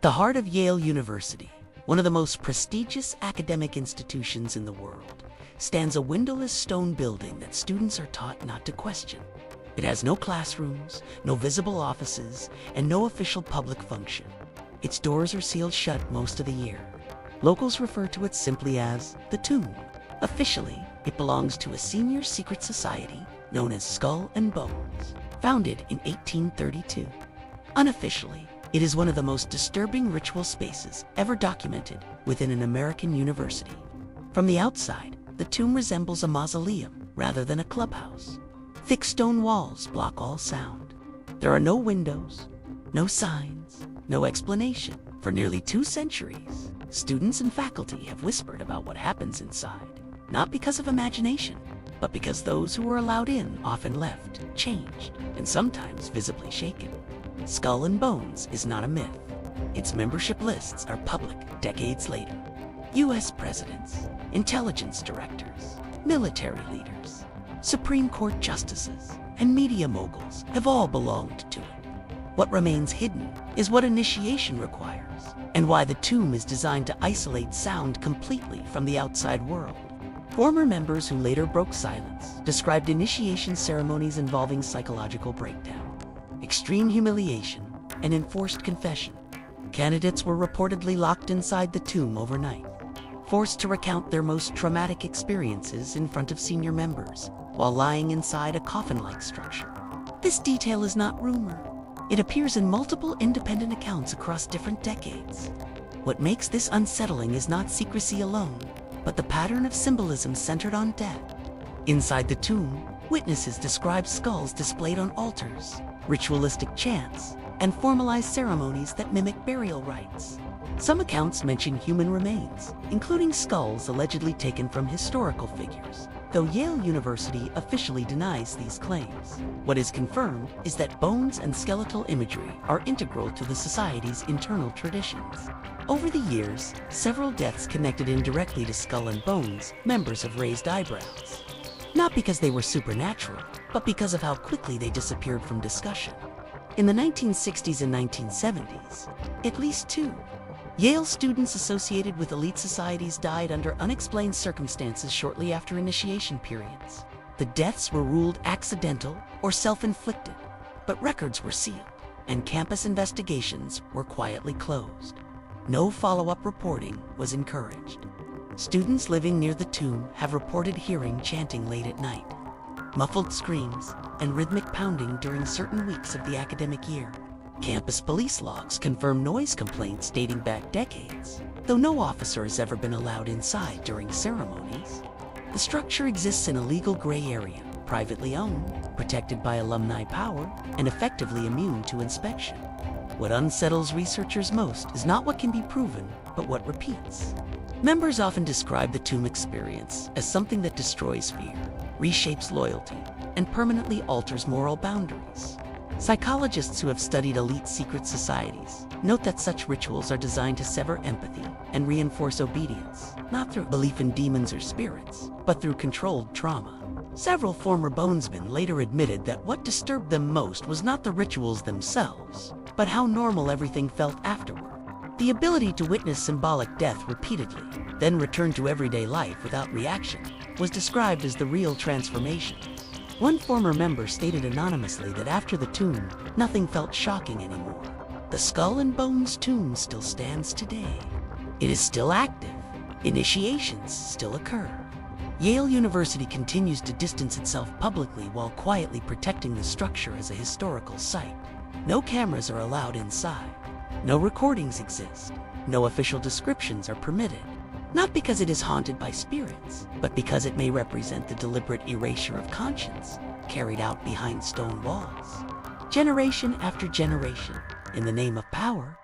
the heart of Yale University, one of the most prestigious academic institutions in the world, stands a windowless stone building that students are taught not to question. It has no classrooms, no visible offices, and no official public function. Its doors are sealed shut most of the year. Locals refer to it simply as the Tomb. Officially, it belongs to a senior secret society known as Skull and Bones, founded in 1832. Unofficially, it is one of the most disturbing ritual spaces ever documented within an American university. From the outside, the tomb resembles a mausoleum rather than a clubhouse. Thick stone walls block all sound. There are no windows, no signs, no explanation. For nearly 2 centuries, students and faculty have whispered about what happens inside, not because of imagination, but because those who were allowed in often left, changed, and sometimes visibly shaken. Skull and Bones is not a myth. Its membership lists are public decades later. U.S. presidents, intelligence directors, military leaders, Supreme Court justices, and media moguls have all belonged to it. What remains hidden is what initiation requires, and why the tomb is designed to isolate sound completely from the outside world. Former members who later broke silence described initiation ceremonies involving psychological breakdown, extreme humiliation, and enforced confession. Candidates were reportedly locked inside the tomb overnight, forced to recount their most traumatic experiences in front of senior members while lying inside a coffin-like structure. This detail is not rumor. It appears in multiple independent accounts across different decades. What makes this unsettling is not secrecy alone, but the pattern of symbolism centered on death. Inside the tomb, witnesses describe skulls displayed on altars, ritualistic chants, and formalized ceremonies that mimic burial rites. Some accounts mention human remains, including skulls allegedly taken from historical figures, though Yale University officially denies these claims. What is confirmed is that bones and skeletal imagery are integral to the society's internal traditions. Over the years, several deaths connected indirectly to Skull and Bones members have raised eyebrows. Not because they were supernatural, but because of how quickly they disappeared from discussion. In the 1960s and 1970s, at least 2 Yale students associated with elite societies died under unexplained circumstances shortly after initiation periods. The deaths were ruled accidental or self-inflicted, but records were sealed, and campus investigations were quietly closed. No follow-up reporting was encouraged. Students living near the tomb have reported hearing chanting late at night, muffled screams, and rhythmic pounding during certain weeks of the academic year. Campus police logs confirm noise complaints dating back decades, though no officer has ever been allowed inside during ceremonies. The structure exists in a legal gray area, privately owned, protected by alumni power, and effectively immune to inspection. What unsettles researchers most is not what can be proven, but what repeats. Members often describe the tomb experience as something that destroys fear, reshapes loyalty, and permanently alters moral boundaries. Psychologists who have studied elite secret societies note that such rituals are designed to sever empathy and reinforce obedience, not through belief in demons or spirits, but through controlled trauma. Several former bonesmen later admitted that what disturbed them most was not the rituals themselves, but how normal everything felt afterward. The ability to witness symbolic death repeatedly, then return to everyday life without reaction, was described as the real transformation. One former member stated anonymously that after the tomb, nothing felt shocking anymore. The Skull and Bones tomb still stands today. It is still active. Initiations still occur. Yale University continues to distance itself publicly while quietly protecting the structure as a historical site. No cameras are allowed inside. No recordings exist. No official descriptions are permitted. Not because it is haunted by spirits, but because it may represent the deliberate erasure of conscience carried out behind stone walls. Generation after generation, in the name of power,